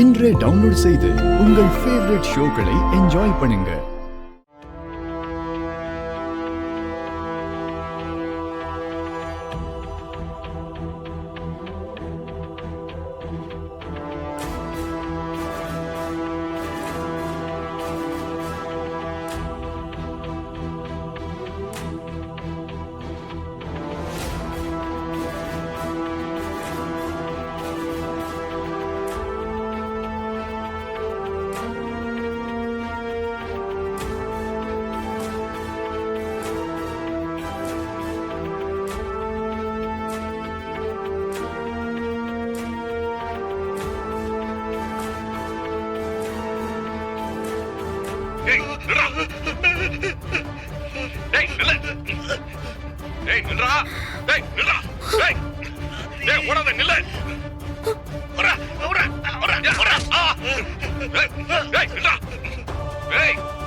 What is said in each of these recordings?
இன்றே டவுன்லோட் செய்து உங்கள் ஃபேவரட் ஷோக்களை என்ஜாய் பண்ணுங்க.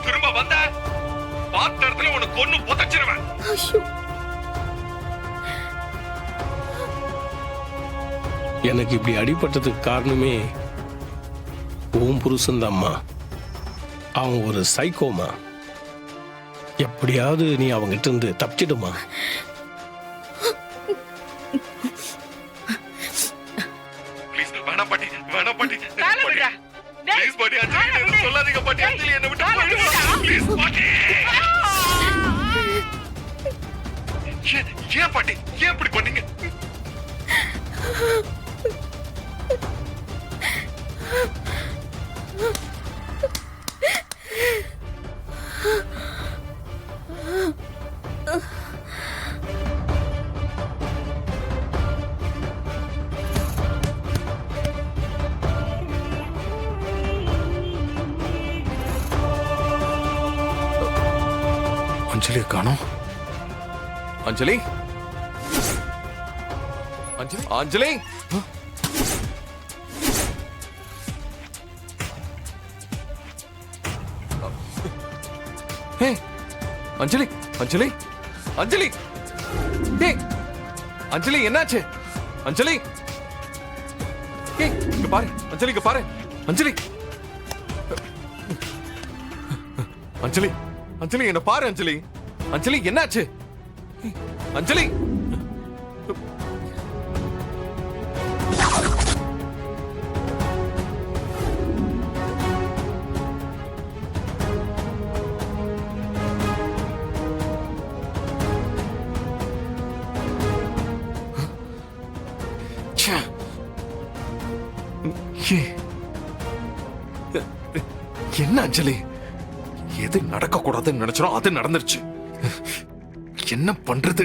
திரும்ப வந்த பார்த்த இடத்துல உனக்கு கொன்னு புதைச்சிருவேன். எனக்கு இப்படி அடிபட்டதுக்கு காரணமே உன் புருஷன் தான்மா. அவன் ஒரு சைக்கோமா. எப்படியாவது நீ அவங்கிட்ட இருந்து தப்பிச்சிடுமா. ஏன் பாட்டி ஏன் இப்படி பண்ணீங்க? அஞ்சலி காணோம். அஞ்சலி அஞ்சலி அஞ்சலி ஹே அஞ்சலி அஞ்சலி அஞ்சலி ஹே அஞ்சலி என்னாச்சு? அஞ்சலி ஹே இங்க பாரு. அஞ்சலி இங்க பாரு. அஞ்சலி அஞ்சலி அஞ்சலி என்ன பாரு. அஞ்சலி அஞ்சலி என்னாச்சு? அஞ்சலி என்ன அஞ்சலி? எது நடக்க கூடாதுன்னு நினைச்சோம் அது நடந்துருச்சு. என்ன பண்றது?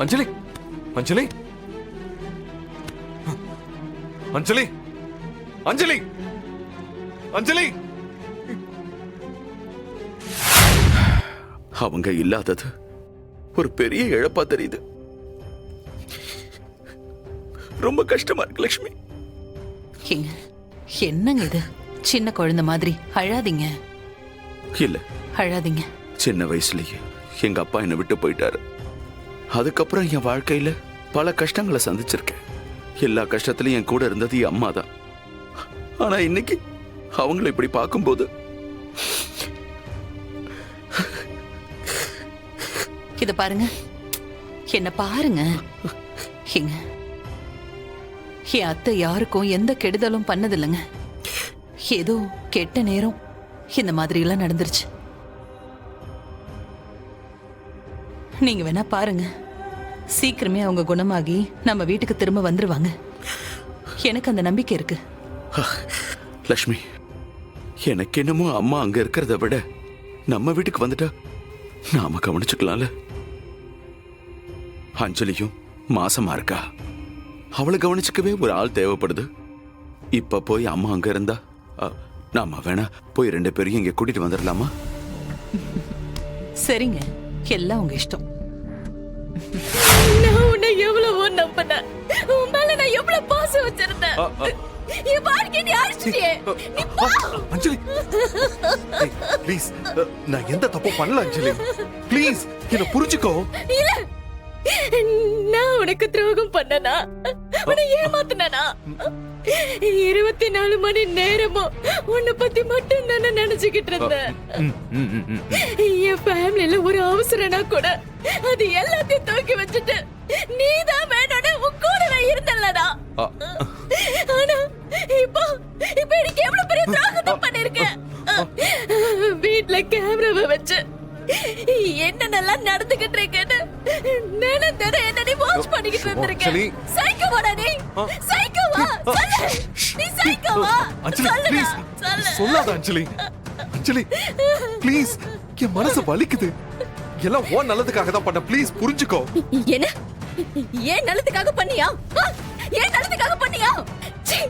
அஞ்சலி அஞ்சலி அஞ்சலி அஞ்சலி அஞ்சலி அவங்க இல்லாதது ஒரு பெரிய இழப்பா தெரியுது. ரொம்ப கஷ்டமா இருக்கு லட்சுமி. என்னங்க இது? சின்ன குழந்தை மாதிரி அழாதீங்க. இல்ல அழாதீங்க. சின்ன வயசுலயே எங்க அப்பா என்னை விட்டு போயிட்டாரு. அதுக்கப்புறம் என் வாழ்க்கையில பல கஷ்டங்களை சந்திச்சிருக்கேன். எல்லா கஷ்டத்திலையும் என் கூட இருந்தது என் அம்மா தான். ஆனா இன்னைக்கு அவங்களை இப்படி பார்க்கும்போது இத பாருங்க, என்ன பாருங்க. என் அத்தை யாருக்கும் எந்த கெடுதலும் பண்ணதில்லைங்க. ஏதோ கெட்ட நேரம் இந்த மாதிரி எல்லாம் நடந்துருச்சு. நீங்க வேணா பாருங்க, சீக்கிரமே அவங்க குணமாகி நம்ம வீட்டுக்கு திரும்ப வந்துருவாங்க. எனக்கு அந்த நம்பிக்கை இருக்கு. லட்சுமி, எனக்கு என்னமோ அம்மா அங்க இருக்கிறத விட நம்ம வீட்டுக்கு வந்துட்டா நாம கவனிச்சுக்கலாம்ல. அஞ்சலியும் மாசமா இருக்கா. அவளை கவனிச்சுக்கவே ஒரு ஆள் தேவைப்படுது. இப்ப போய் அம்மா அங்க இருந்தா நாம வேணா போய் 2 பேரையும் இங்க கூட்டிட்டு வந்துடலாமா? சரிங்க, எல்லாம் உங்க இஷ்டம். நான் உன்னை எவ்வளவோ நம்பினேன். உன் மேல நான் எவ்வளவு பாசம் வச்சிருந்தேன். என் வாழ்க்கையை நீ அழிச்சிட்டியே. அஞ்சலி ப்ளீஸ், நான் எந்த தப்பு பண்ணல அஞ்சலி. ப்ளீஸ் என்ன புரிஞ்சுக்கோ. இல்ல, நான் உனக்கு துரோகம் பண்ணனா? உன்னை ஏமாத்தினா? 24 மணி நேரமும் உன்னை பத்தி மட்டும் தானே நினைச்சுக்கிட்டு இருந்தேன். என் ஃபேமிலில ஒரு அவசரம்னா கூட அது எல்லாத்தையும் தூக்கி வச்சுட்டு நீதான் வேணும்னு உன் கூடவே இருந்தல்லடா. ஆனா இப்போ எனக்கு எவ்வளவு பெரிய தியாகத்தை பண்ணிருக்கேன். வீட்டுல கேமராவை வச்சு என்னென்னலாம் நடந்துகிட்டு இருக்கேன்னு நினைத்தத என்ன நீ வாட்ச் பண்ணிக்கிட்டு இருந்திருக்கேன். சைக்கோவாடா நீ? சைக்கோவா? சொல்லு, நீ சைக்கோவா? அஞ்சலி சொல்லுடா, ப்ளீஸ் சொல்லு. சொல்லாத அஞ்சலி. அஞ்சலி ப்ளீஸ், என் மனசு வலிக்குது. எல்லாம் உன் நல்லதுக்காக தான் பண்ண. ப்ளீஸ் புரிஞ்சுக்கோ. என்ன? ஏன் நல்லதுக்காக பண்ணியா? ஏன் நல்லதுக்காக பண்ணியா? சீ,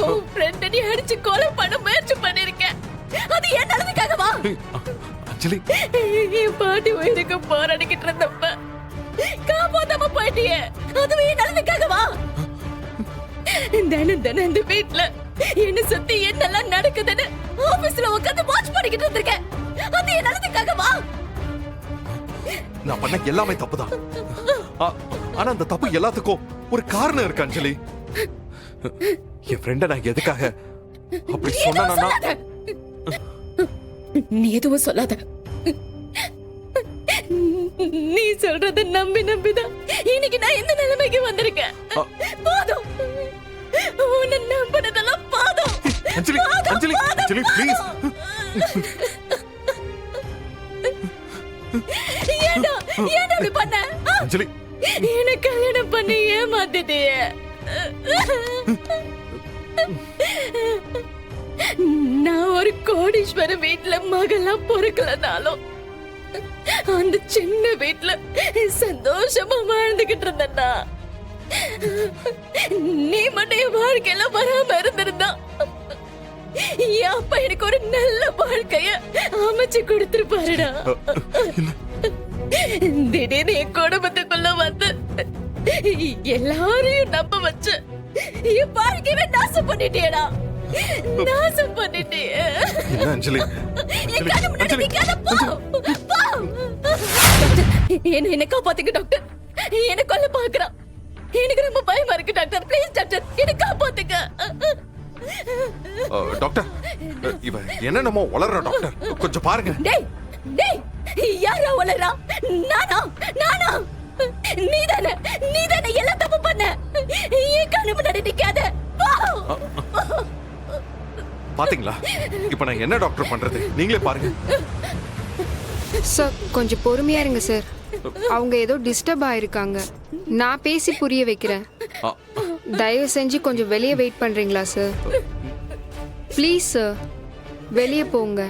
உன் ஃப்ரெண்ட நீ அடிச்சு கொலை பண்ண முயற்சி பண்ணிருக்கேன். அது ஏன் நல்லதுக்காகவா? அஞ்சலி என் பாட்டி உயிருக்கு போராடிக்கிட்டு இருந்தப்ப காப்பாத்தாம போயிட்டியே, அதுவே நல்லதுக்காகவா? தினம் தினம் இந்த வீட்டுல என்ன சுத்தி என்னெல்லாம் நடக்குதுன்னு ஆபீஸ்ல உட்காந்து வாட்ச் பண்ணிக்கிட்டு இருந்திருக்கேன். அது என் நல்லதுக்காகவா? நான் பண்ண எல்லாமே தப்புதான். ஆனா அந்த தப்பு எல்லாத்துக்கும் ஒரு காரணம் இருக்கு அஞ்சலி. என் ஃப்ரெண்ட நான் எதுக்காக அப்படி சொன்னா? நீ எதுவும் சொல்லாத. நீ சொல்றத நம்பி நம்பிதான் இன்னைக்கு நான் இந்த நிலைமைக்கு வந்திருக்கேன். போதும், உன்னை நம்பினதெல்லாம் போதும். அஞ்சலி அஞ்சலி அஞ்சலி ப்ளீஸ். ஏன்டா இப்படி பண்ண? அஞ்சலி என்ன கல்யாணம் பண்ணி ஏமாத்திட்டியே. நான் ஒரு கோடீஸ்வர வீட்டுல மகளா பொறுக்கலனாலும் அந்த சின்ன வீட்டுல சந்தோஷமா வாழ்ந்துகிட்டு இருந்தா. நீ மட்டும் என் வாழ்க்கையில வராம இருந்திருந்தா என் அப்பா எனக்கு ஒரு நல்ல வாழ்க்கைய அமைச்சு கொடுத்திருப்பாருடா. திடீர்னு என் குடும்பத்துக்குள்ள வந்து எல்லாரையும் நம்ப வச்சு என் வாழ்க்கையவே நாசம் பண்ணிட்டியடா. நாசம் பண்ணிட்டியே. என்ன அஞ்சலி? என் கண்ணு முன்னாடி நிக்காத, போ, போ. என்ன காப்பாத்துங்க டாக்டர். என்ன கொல்ல பாக்குறான். எனக்கு ரொம்ப பயமா இருக்கு டாக்டர். ப்ளீஸ் டாக்டர், என்ன காப்பாத்துங்க. டாக்டர், இவ என்னென்னமோ வளர்ற டாக்டர், கொஞ்சம் பாருங்க. டேய் டேய், யாரா வளரா? நானா? நீதானே எல்லாம் தப்பு பண்ண. என் கண்ணு முன்னாடி நிக்காத, போ. பாத்தீங்களா இப்ப நான் என்ன டாக்டர் பண்றது? நீங்களே பாருங்க. சார் கொஞ்சம் பொறுமையா இருங்க சார். அவங்க ஏதோ டிஸ்டர்ப் ஆயிருக்காங்க. நான் பேசி புரிய வைக்கிறேன். தயவு செஞ்சு கொஞ்சம் வெளியே வெயிட் பண்றீங்களா சார்? ப்ளீஸ் சார், வெளியே போங்க.